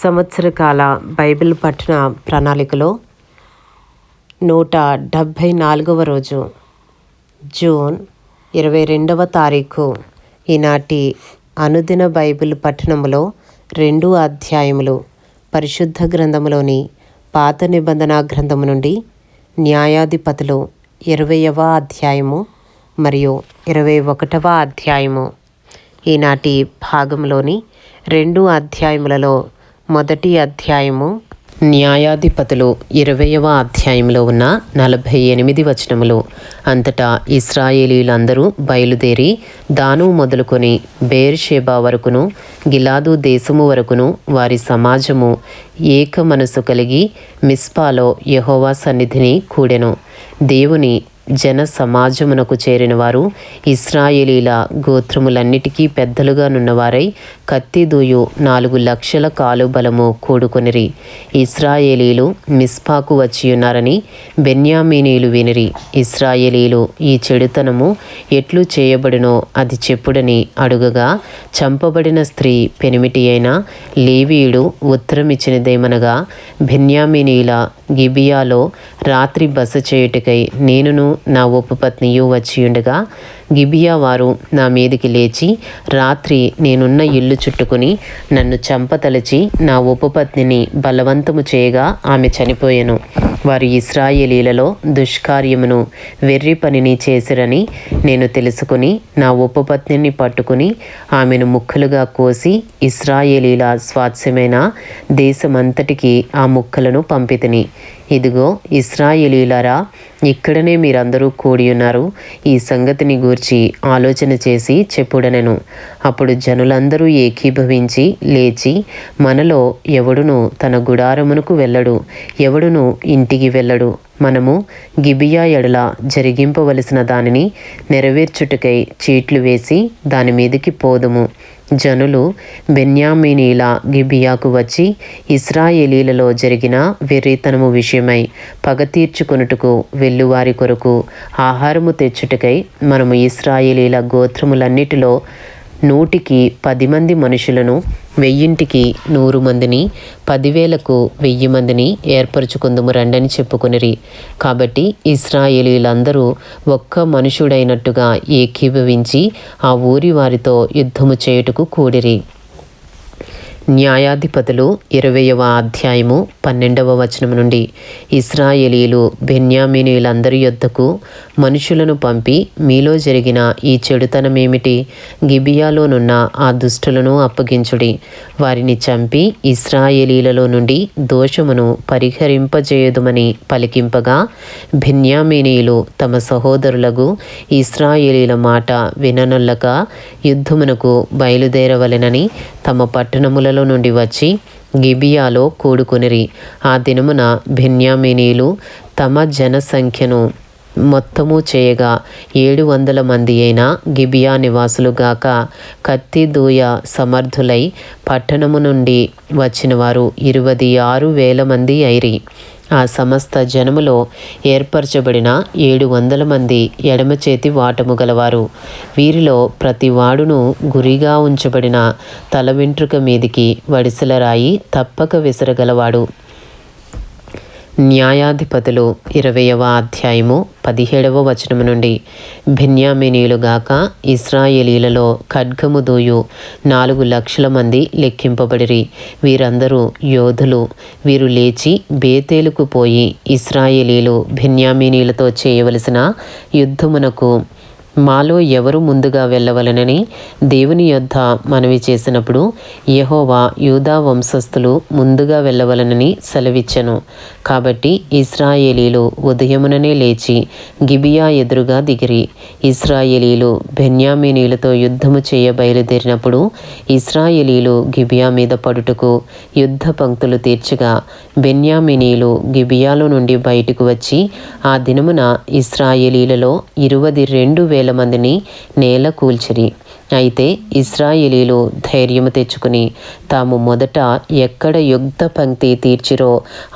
సంవత్సర కాల బైబిల్ పఠన ప్రణాళికలో 174వ రోజు జూన్ 22వ తారీఖు. ఈనాటి అనుదిన బైబిల్ పఠనములో 2 అధ్యాయములు పరిశుద్ధ గ్రంథములోని పాత నిబంధన గ్రంథము నుండి న్యాయాధిపతులు 20వ అధ్యాయము మరియు 21వ అధ్యాయము. ఈనాటి భాగంలోని 2 అధ్యాయములలో మొదటి అధ్యాయము న్యాయాధిపతులు 20వ అధ్యాయంలో ఉన్న 48 వచనములు. అంతటా ఇశ్రాయేలీలందరూ బయలుదేరి దాను మొదలుకొని బేర్షెబా వరకును గిలాదు దేశము వరకును వారి సమాజము ఏక మనసు కలిగి మిస్పాలో యెహోవా సన్నిధిని కూడెను. దేవుని జన సమాజమునకు చేరిన వారు ఇశ్రాయేలీల గోత్రములన్నిటికీ పెద్దలుగా నున్నవారై కత్తిదూయు 4 లక్షల కాలు బలము కూడుకొనిరి. ఇశ్రాయేలీలు మిస్పాకు వచ్చియున్నారని బెన్యామీనీలు వినిరి. ఇశ్రాయేలీలు ఈ చెడుతనము ఎట్లు చేయబడినో అది చెప్పుడని అడుగగా, చంపబడిన స్త్రీ పెనిమిటి అయిన లేవీయుడు ఉత్తరమిచ్చినదేమనగా, బెన్యామీనీల గిబియాలో రాత్రి బస చేయుటకై నేనును నా ఉపపత్నియు వచ్చియుండగా, గిబియా వారు నా మీదికి లేచి రాత్రి నేనున్న ఇల్లు చుట్టుకుని నన్ను చంపతలచి నా ఉపపత్నిని బలవంతము చేయగా ఆమె చనిపోయెను. వారు ఇశ్రాయేలీలలో దుష్కార్యమును వెర్రి పనిని చేసిరని నేను తెలుసుకుని నా ఉపపత్నిని పట్టుకుని ఆమెను ముక్కలుగా కోసి ఇశ్రాయేలీల స్వాస్థ్యమైన దేశమంతటికి ఆ ముక్కలను పంపితిని. ఇదిగో ఇశ్రాయేలీలారా, ఇక్కడనే మీరందరూ కూడియున్నారు. ఈ సంగతిని గూర్చి ఆలోచన చేసి చెప్పుడనెను. అప్పుడు జనులందరూ ఏకీభవించి లేచి, మనలో ఎవడును తన గుడారమునకు వెళ్ళడు, ఎవడును ఇంటికి వెళ్ళడు. మనము గిబియా ఎడల జరిగింపవలసిన దానిని నెరవేర్చుటకై చీట్లు వేసి దాని మీదికి పోదుము. జనులు బెన్యామీనీల గిబియాకు వచ్చి ఇశ్రాయేలీలలో జరిగిన వెర్రితనము విషయమై పగ తీర్చుకొనుటకు వెళ్ళువారి కొరకు ఆహారము తెచ్చుటకై మనము ఇశ్రాయేలీల గోత్రములన్నిటిలో 100కి 10 మంది మనుషులను, 1000కి 100 మందిని, 10,000కు 1000 మందిని ఏర్పరచుకుందుము రండని చెప్పుకొనిరి. కాబట్టి ఇశ్రాయేలీలందరూ ఒక్క మనుషుడైనట్టుగా ఏకీభవించి ఆ ఊరి వారితో యుద్ధము చేయుటకు కూడిరి. న్యాయాధిపతులు 20వ అధ్యాయము 12వ వచనము నుండి. ఇశ్రాయేలీలు బెన్యామీనీలందరి యొద్దకు మనుషులను పంపి, మీలో జరిగిన ఈ చెడుతనమేమిటి? గిబియాలోనున్న ఆ దుష్టులను అప్పగించుడి, వారిని చంపి ఇశ్రాయేలీలలో నుండి దోషమును పరిహరింపజేయుదుమని పలికింపగా, బెన్యామీనీలు తమ సహోదరులకు ఇశ్రాయేలీల మాట విననొల్లక యుద్ధమునకు బయలుదేరవలెనని తమ పట్టణములలో నుండి వచ్చి గిబియాలో కూడుకొనిరి. ఆ దినమున బెన్యామీనీలు తమ జనసంఖ్యను మొత్తము చేయగా 700 మంది అయిన గిబియా నివాసులు గాక కత్తిదూయ సమర్థులై పట్టణము నుండి వచ్చిన వారు 26,000 మంది అయిరి. ఆ సమస్త జనములో ఏర్పరచబడిన 700 మంది ఎడమ చేతి వాటము గలవారు. వీరిలో ప్రతి వాడును గురిగా ఉంచబడిన తల వెంట్రుక మీదికి వడిసెల రాయి తప్పక విసరగలవాడు. న్యాయాధిపతులు 20వ అధ్యాయము 17వ వచనము నుండి. బెన్యామీనీలుగాక ఇశ్రాయేలీలలో ఖడ్గము దూయు 4 లక్షల మంది లెక్కింపబడిరి. వీరందరూ యోధులు. వీరు లేచి బేతేలుకు పోయి ఇశ్రాయేలీలు బెన్యామీనీలతో చేయవలసిన యుద్ధమునకు మాలో ఎవరు ముందుగా వెళ్ళవలనని దేవుని యొద్ద మనవి చేసినప్పుడు, యెహోవా యూదా వంశస్థులు ముందుగా వెళ్ళవలనని సెలవిచ్చెను. కాబట్టి ఇశ్రాయేలీలు ఉదయముననే లేచి గిబియా ఎదురుగా దిగిరి. ఇశ్రాయేలీలు బెన్యామీనీలతో యుద్ధము చేయ బయలుదేరినప్పుడు ఇశ్రాయేలీలు గిబియా మీద పడుటకు యుద్ధ పంక్తులు తీర్చగా, బెన్యామీనీలు గిబియాలో నుండి బయటకు వచ్చి ఆ దినమున ఇశ్రాయేలీలలో 22,000 మందిని నేల కూల్చిరి. అయితే ఇశ్రాయేలీలు ధైర్యము తెచ్చుకుని తాము మొదట ఎక్కడ యుద్ధ పంక్తి తీర్చిరో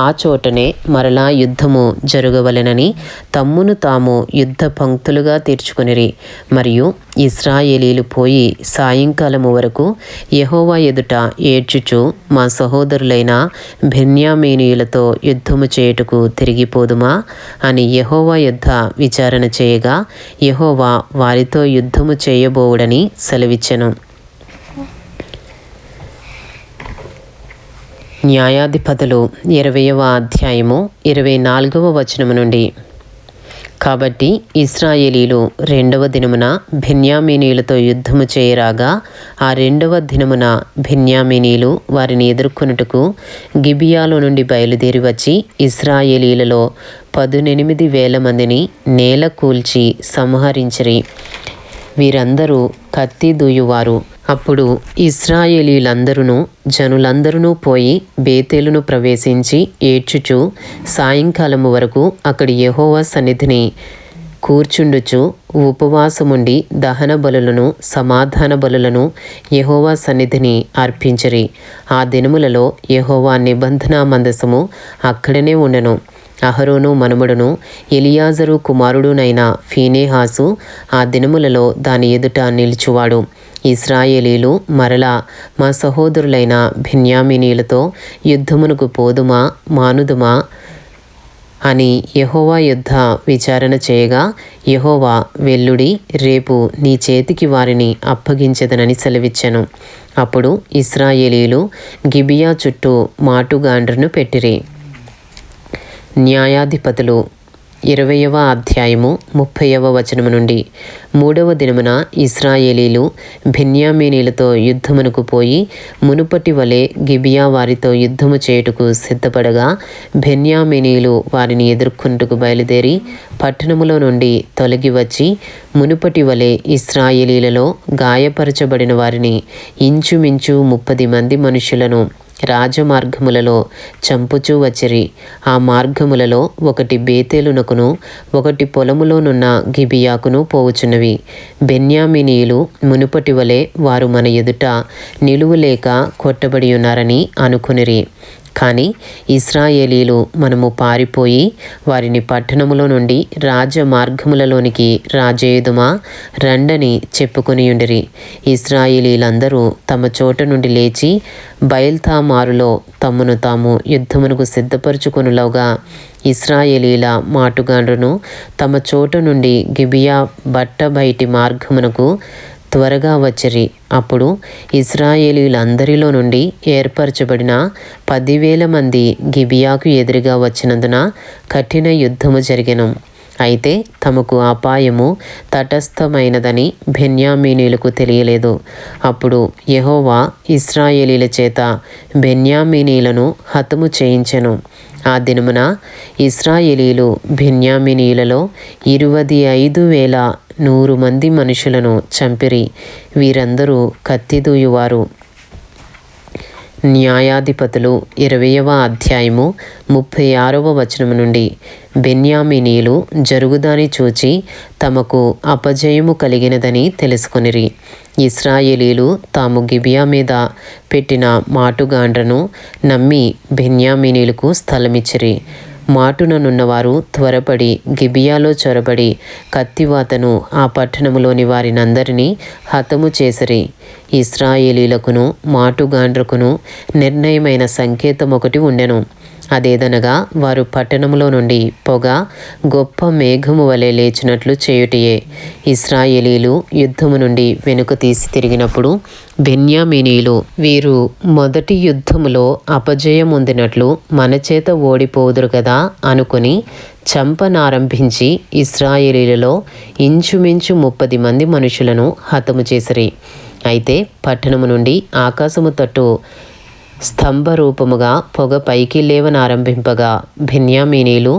ఆ చోటనే మరలా యుద్ధము జరగవలెనని తమ్మును తాము యుద్ధ పంక్తులుగా తీర్చుకొనిరి. మరియు ఇశ్రాయేలీలు పోయి సాయంకాలము వరకు యెహోవా ఎదుట ఏడ్చుచు, మా సహోదరులైన బెన్యామీనీయులతో యుద్ధము చేయుటకు తిరిగిపోదుమా అని యెహోవా యొద్ద విచారణ చేయగా, యెహోవా వారితో యుద్ధము చేయబోవుడని సెలవిచ్చెను. న్యాయాధిపతులు 20వ అధ్యాయము 24వ వచనము నుండి. కాబట్టి ఇశ్రాయేలీలు 2వ దినమున బెన్యామీనీయులతో యుద్ధము చేయరాగా, ఆ 2వ దినమున బెన్యామీనీయులు వారిని ఎదుర్కొనుటకు గిబియాలో నుండి బయలుదేరి వచ్చి ఇశ్రాయేలీలలో 18,000 మందిని నేల కూల్చి సంహరించిరి. వీరందరూ కత్తి దూయువారు. అప్పుడు ఇశ్రాయేలీలందరూ జనులందరూ పోయి బేతేలును ప్రవేశించి ఏడ్చుచు సాయంకాలము వరకు అక్కడి యెహోవా సన్నిధిని కూర్చుండుచు ఉపవాసముండి దహన బలులను సమాధాన బలులను యెహోవా సన్నిధిని అర్పించిరి. ఆ దినములలో యెహోవా నిబంధన మందసము అక్కడనే ఉండెను. అహరోను మనుమడును ఎలియాజరు కుమారుడునైన ఫీనేహాసు ఆ దినములలో దాని ఎదుట నిలుచువాడు. ఇశ్రాయేలీలు మరలా మా సహోదరులైన బెన్యామీనీయులతో యుద్ధమునకు పోదుమా మానుదుమా అని యెహోవా యొద్ద విచారణ చేయగా, యెహోవా వెల్లుడి, రేపు నీ చేతికి వారిని అప్పగించెదనని సెలవిచ్చెను. అప్పుడు ఇశ్రాయేలీలు గిబియా చుట్టూ మాటుగాండ్రను పెట్టిరి. న్యాయాధిపతులు 20వ అధ్యాయము 30వ వచనము నుండి. 3వ దినమున ఇశ్రాయేలీలు బెన్యామీనీయులతో యుద్ధమునకు పోయి మునుపటి వలె గిబియా వారితో యుద్ధము చేయుటకు సిద్ధపడగా, బెన్యామీనీయులు వారిని ఎదుర్కొనుటకు బయలుదేరి పట్టణములో నుండి తొలగి వచ్చి మునుపటి వలె ఇశ్రాయేలీలలో గాయపరచబడిన వారిని ఇంచుమించు 30 మంది మనుషులను రాజమార్గములలో చంపుచూ వచ్చిరి. ఆ మార్గములలో ఒకటి బేతేలునకును ఒకటి పొలములోనున్న గిబియాకును పోవుచున్నవి. బెన్యామీనీయులు మునుపటి వలె వారు మన ఎదుట నిలువలేక కొట్టబడి ఉన్నారని అనుకునిరి. కానీ ఇశ్రాయేలీలు మనము పారిపోయి వారిని పట్టణములో నుండి రాజమార్గములలోనికి రాజేయుదుమా రండని చెప్పుకొనియుండిరి. ఇశ్రాయేలీలందరూ తమ చోట నుండి లేచి బయల్తామారులో తమ్మును తాము యుద్ధమునకు సిద్ధపరచుకొనులాగా ఇశ్రాయేలీల మాటుగాండ్రును తమ చోట నుండి గిబియా బట్ట బయటి మార్గమునకు త్వరగా వచ్చిరి. అప్పుడు ఇశ్రాయేలీలందరిలో నుండి ఏర్పరచబడిన 10,000 మంది గిబియాకు ఎదురుగా వచ్చినందున కఠిన యుద్ధము జరిగెను. అయితే తమకు అపాయము తటస్థమైనదని బెన్యామీనీయులకు తెలియలేదు. అప్పుడు యెహోవా ఇశ్రాయేలీల చేత బెన్యామీనీయులను హతము చేయించెను. ఆ దినమున ఇశ్రాయేలీలు బెన్యామీనీయులలో 25,100 మంది మనుషులను చంపిరి. వీరందరూ కత్తిదూయువారు. న్యాయాధిపతులు 20వ అధ్యాయము 36వ వచనము నుండి. బెన్యామీనీయులు జరుగుదాని చూచి తమకు అపజయము కలిగినదని తెలుసుకొనిరి. ఇశ్రాయేలీలు తాము గిబియా మీద పెట్టిన మాటుగాండ్రను నమ్మి బెన్యామీనీయులకు స్థలమిచ్చిరి. మాటుననున్నవారు త్వరపడి గిబియాలో చొరబడి కత్తివాతను ఆ పట్టణములోని వారినందరినీ హతము చేసిరి. ఇశ్రాయేలీలకును మాటుగాండ్రకును నిర్ణయమైన సంకేతం ఒకటి ఉండెను. అదేదనగా వారు పట్టణములో నుండి పొగ గొప్ప మేఘము వలె లేచినట్లు చేయుటయే. ఇశ్రాయేలీలు యుద్ధము నుండి వెనుక తీసి తిరిగినప్పుడు బెన్యామీనీయులు వీరు మొదటి యుద్ధములో అపజయం పొందినట్లు మన చేత ఓడిపోదురు కదా అనుకుని చంపనారంభించి ఇశ్రాయేలీలలో ఇంచుమించు 30 మంది మనుషులను హతము చేసిరి. అయితే పట్టణము నుండి ఆకాశము తట్టు స్తంభరూపముగా పొగ పైకి లేవనారంభింపగా బెన్యామీనీయులు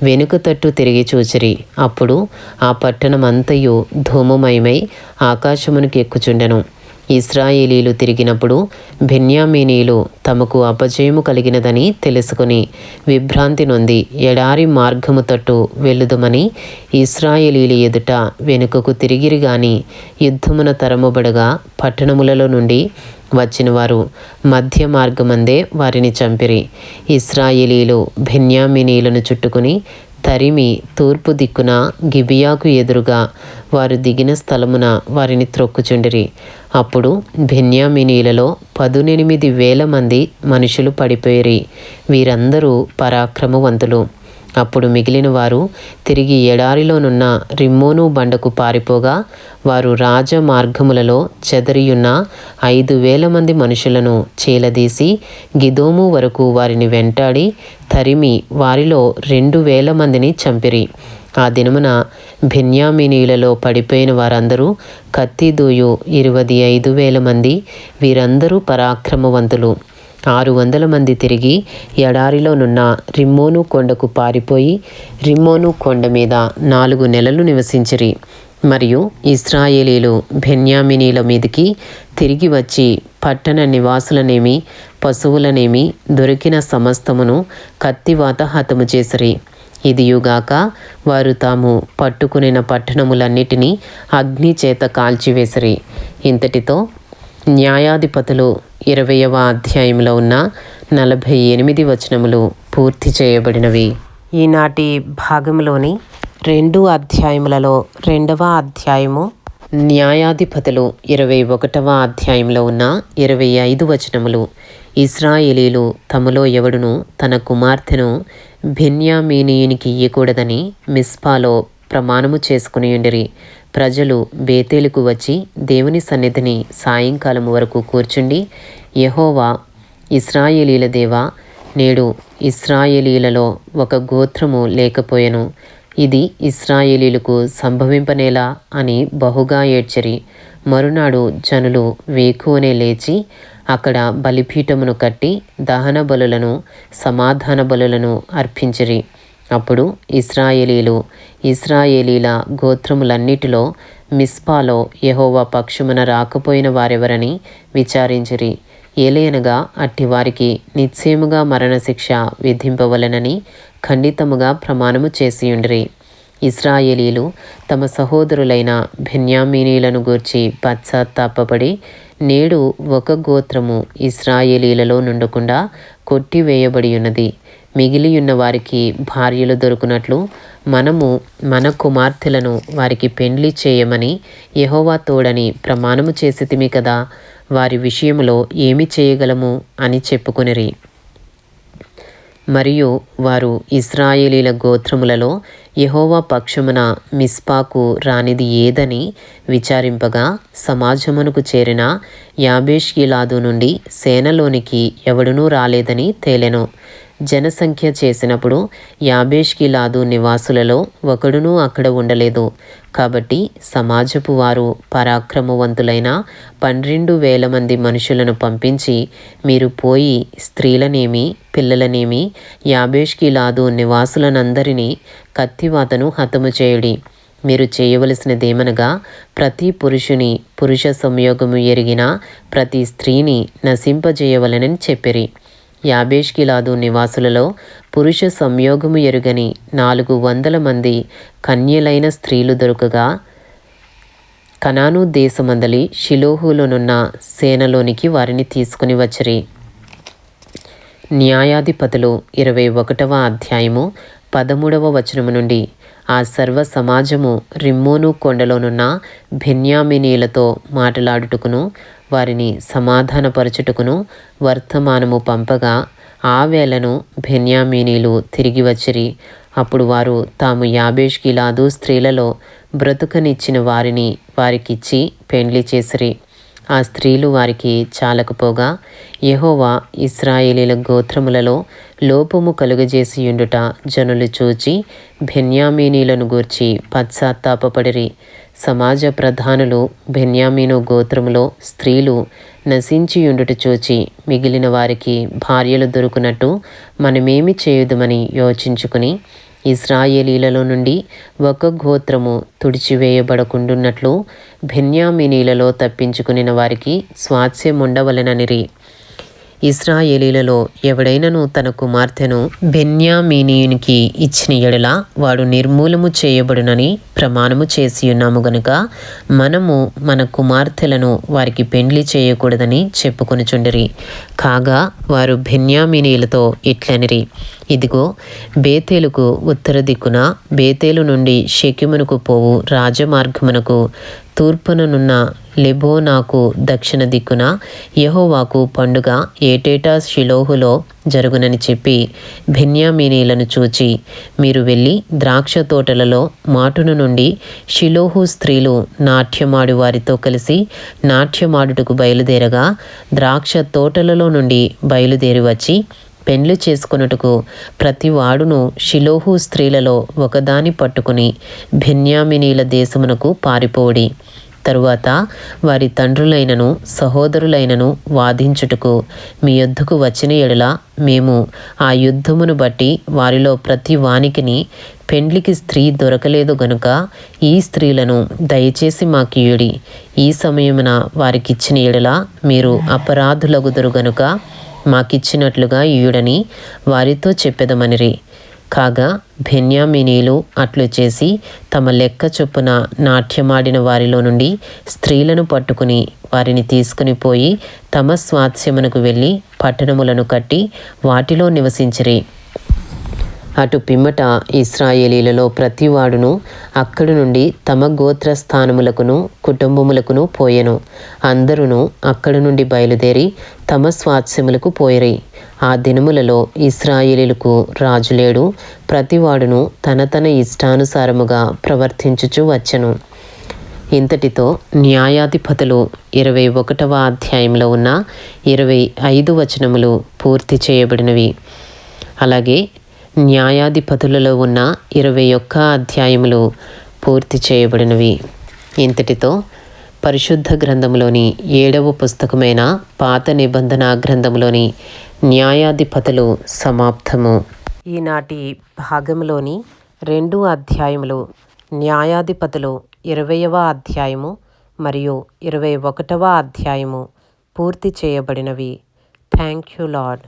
వెనుక తట్టు తిరిగి చూచిరి. అప్పుడు ఆ పట్టణమంతయు ధూమమయమై ఆకాశమునికి ఎక్కుచుండెను. ఇశ్రాయేలీలు తిరిగినప్పుడు బెన్యామీనీయులు తమకు అపజయము కలిగినదని తెలుసుకుని విభ్రాంతి నొంది ఎడారి మార్గము తట్టు వెళ్ళుదమని ఇశ్రాయేలీల ఎదుట వెనుకకు తిరిగిరి. గాని యుద్ధమున తరముబడగా పట్టణములలో నుండి వచ్చిన వారు మధ్య మార్గమందే వారిని చంపిరి. ఇశ్రాయేలీలు బెన్యామీనీయులను చుట్టుకుని తరిమి తూర్పు దిక్కున గిబియాకు ఎదురుగా వారు దిగిన స్థలమున వారిని త్రొక్కుచుండిరి. అప్పుడు బెన్యామీనీలలో 18,000 మంది మనుషులు పడిపోయిరి. వీరందరూ పరాక్రమవంతులు. అప్పుడు మిగిలిన వారు తిరిగి ఎడారిలోనున్న రిమ్మోను బండకు పారిపోగా, వారు రాజమార్గములలో చెదరియున్న 5,000 మంది మనుషులను చీలదీసి గిదోము వరకు వారిని వెంటాడి తరిమి వారిలో 2,000 మందిని చంపిరి. ఆ దినమున బెన్యామీనీలలో పడిపోయిన వారందరూ కత్తిదూయు 25,000 మంది. వీరందరూ పరాక్రమవంతులు. 600 మంది తిరిగి ఎడారిలోనున్న రిమ్మోను కొండకు పారిపోయి రిమ్మోను కొండ మీద 4 నెలలు నివసించిరి. మరియు ఇశ్రాయేలీలు బెన్యామీనీల మీదికి తిరిగి వచ్చి పట్టణ నివాసులనేమి పశువులనేమి దొరికిన సమస్తమును కత్తివాత హతము చేసిరి. ఇదియుగాక వారు తాము పట్టుకునిన పట్టణములన్నిటినీ అగ్ని చేత కాల్చివేసిరి. ఇంతటితో న్యాయాధిపతులు 20వ అధ్యాయంలో ఉన్న 48 వచనములు పూర్తి చేయబడినవి. ఈనాటి భాగంలోని 2 అధ్యాయములలో 2వ అధ్యాయము న్యాయాధిపతులు 21వ అధ్యాయంలో ఉన్న 25 వచనములు. ఇశ్రాయేలీలు తమలో ఎవడును తన కుమార్తెను బెన్యామీనీయునికి ఇయ్యకూడదని మిస్పాలో ప్రమాణము చేసుకుని ఉండిరి. ప్రజలు బేతేలుకు వచ్చి దేవుని సన్నిధిని సాయంకాలం వరకు కూర్చుండి, యెహోవా ఇశ్రాయేలీల దేవా, నేడు ఇశ్రాయేలీలలో ఒక గోత్రము లేకపోయెను. ఇది ఇశ్రాయేలీలకు సంభవింపనేలా అని బహుగా ఏడ్చిరి. మరునాడు జనులు వేకువనే లేచి అక్కడ బలిపీఠమును కట్టి దహన బలులను సమాధాన బలులను అర్పించిరి. అప్పుడు ఇశ్రాయేలీల గోత్రములన్నిటిలో మిస్పాలో యెహోవా పక్షమున రాకపోయిన వారెవరని విచారించిరి. ఏలయనగా అట్టివారికి నిశ్చయముగా మరణశిక్ష విధింపవలెనని ఖండితముగా ప్రమాణము చేసియుండిరి. ఇశ్రాయేలీలు తమ సహోదరులైన బెన్యామీనీలను గూర్చి పశ్చాత్తాపపడి, నేడు ఒక గోత్రము ఇశ్రాయేలీలలో నుండకుండా కొట్టివేయబడి ఉన్నది. మిగిలియున్న వారికి భార్యలు దొరుకునట్లు మనము మన కుమార్తెలను వారికి పెండ్లి చేయమని యెహోవా తోడని ప్రమాణము చేసితిమి కదా, వారి విషయములో ఏమి చేయగలము అని చెప్పుకొనిరి. మరియు వారు ఇశ్రాయేలీల గోత్రములలో యెహోవా పక్షమున మిస్పాకు రానిది ఏదని విచారింపగా, సమాజమునకు చేరిన యాబేష్గిలాదు నుండి సేనలోనికి ఎవడునూ రాలేదని తేలెను. జనసంఖ్య చేసినప్పుడు యాబేష్గిలాదు నివాసులలో ఒకడునూ అక్కడ ఉండలేదు. కాబట్టి సమాజపు వారు పరాక్రమవంతులైన 12,000 మంది మనుషులను పంపించి, మీరు పోయి స్త్రీలనేమి పిల్లలనేమి యాబేష్గిలాదు నివాసులనందరినీ కత్తివాతను హతము చేయుడి. మీరు చేయవలసినదేమనగా, ప్రతి పురుషుని పురుష సంయోగము ఎరిగిన ప్రతి స్త్రీని నశింపజేయవలెనని చెప్పిరి. యాబేష్గిలాదు నివాసులలో పురుష సంయోగము ఎరుగని 400 మంది కన్యలైన స్త్రీలు దొరకగా, కనాను దేశమందలి షిలోహులోనున్న సేనలోనికి వారిని తీసుకుని వచ్చిరి. న్యాయాధిపతులు 21వ అధ్యాయము 13వ వచనము నుండి. ఆ సర్వ సమాజము రిమ్మోను కొండలోనున్న బెన్యామీనీలతో మాటలాడుటకును వారిని సమాధానపరచుటకును వర్తమానము పంపగా, ఆ వేళను బెన్యామీనీలు తిరిగి వచ్చిరి. అప్పుడు వారు తాము యాబేష్గిలాదు స్త్రీలలో బ్రతుకనిచ్చిన వారిని వారికిచ్చి పెండ్లి చేసిరి. ఆ స్త్రీలు వారికి చాలకపోగా, యెహోవా ఇశ్రాయేలీల గోత్రములలో లోపము కలుగజేసియుండుట జనులు చూచి బెన్యామీనీలను గూర్చి పశ్చాత్తాపపడిరి. సమాజ ప్రధానులు బెన్యామీను గోత్రములో స్త్రీలు నశించియుండుట చూచి, మిగిలిన వారికి భార్యలు దొరుకునట్టు మనమేమి చేయుదుమని యోచించుకుని, ఇశ్రాయేలీలలో నుండి ఒక గోత్రము తుడిచివేయబడకుండున్నట్లు బెన్యామీనీలలో తప్పించుకునిన వారికి స్వాస్థ్యముండవలెననిరి. ఇశ్రాయేలీలలో ఎవడైనను తన కుమార్తెను బెన్యామీనీయునికి ఇచ్చిన ఎడల వాడు నిర్మూలము చేయబడునని ప్రమాణము చేసి ఉన్నాము గనుక మనము మన కుమార్తెలను వారికి పెండ్లి చేయకూడదని చెప్పుకొనుచుండిరి. కాగా వారు బెన్యామీనీయులతో ఇట్లనిరి, ఇదిగో, బేతేలుకు ఉత్తర దిక్కున బేతేలు నుండి షెకెమునకు పోవు రాజమార్గమునకు తూర్పుననున్న లెబోనాకు దక్షిణ దిక్కున యెహోవాకు పండుగ ఏటేటా షిలోహులో జరుగునని చెప్పి బెన్యామీనీలను చూచి, మీరు వెళ్ళి ద్రాక్ష తోటలలో మాటున నుండి షిలోహు స్త్రీలు నాట్యమాడు వారితో కలిసి నాట్యమాడుటకు బయలుదేరగా ద్రాక్ష తోటలలో నుండి బయలుదేరి వచ్చి పెండ్లి చేసుకొనుటకు ప్రతి వాడును షిలోహు స్త్రీలలో ఒకదాని పట్టుకుని బెన్యామీనీల దేశమునకు పారిపోడి. తరువాత వారి తండ్రులైనను సహోదరులైనను వాదించుటకు మీ యొద్దకు వచ్చిన ఎడల మేము ఆ యుద్ధమును బట్టి వారిలో ప్రతి వానికిని పెండ్లికి స్త్రీ దొరకలేదు గనుక ఈ స్త్రీలను దయచేసి మాకియుడి. ఈ సమయమున వారికిచ్చిన ఎడల మీరు అపరాధులగుదురు గనుక మాకిచ్చినట్లుగా ఇయుడని వారితో చెప్పెదమనిరి. కాగా బెన్యామీనీలు అట్లు చేసి తమ లెక్క చొప్పున నాట్యమాడిన వారిలో నుండి స్త్రీలను పట్టుకుని వారిని తీసుకుని పోయి తమ స్వాస్థ్యమునకు వెళ్ళి పట్టణములను కట్టి వాటిలో నివసించిరి. అటు పిమ్మట ఇశ్రాయేలీలలో ప్రతివాడును అక్కడి నుండి తమ గోత్రస్థానములకును కుటుంబములకును పోయెను. అందరూ అక్కడి నుండి బయలుదేరి తమ స్వాస్థ్యములకు పోయిరి. ఆ దినములలో ఇశ్రాయేలీలకు రాజు లేడు. ప్రతివాడును తన తన ఇష్టానుసారముగా ప్రవర్తించుచు వచ్చెను. ఇంతటితో న్యాయాధిపతులు 21వ అధ్యాయంలో ఉన్న 25 వచనములు పూర్తి చేయబడినవి. అలాగే న్యాయాధిపతులలో ఉన్న 21 అధ్యాయములు పూర్తి చేయబడినవి. ఇంతటితో పరిశుద్ధ గ్రంథంలోని 7వ పుస్తకమైన పాత నిబంధన గ్రంథంలోని న్యాయాధిపతులు సమాప్తము. ఈనాటి భాగంలోని 2 అధ్యాయములు న్యాయాధిపతులు 20వ అధ్యాయము మరియు 21వ అధ్యాయము పూర్తి చేయబడినవి. Thank you lord.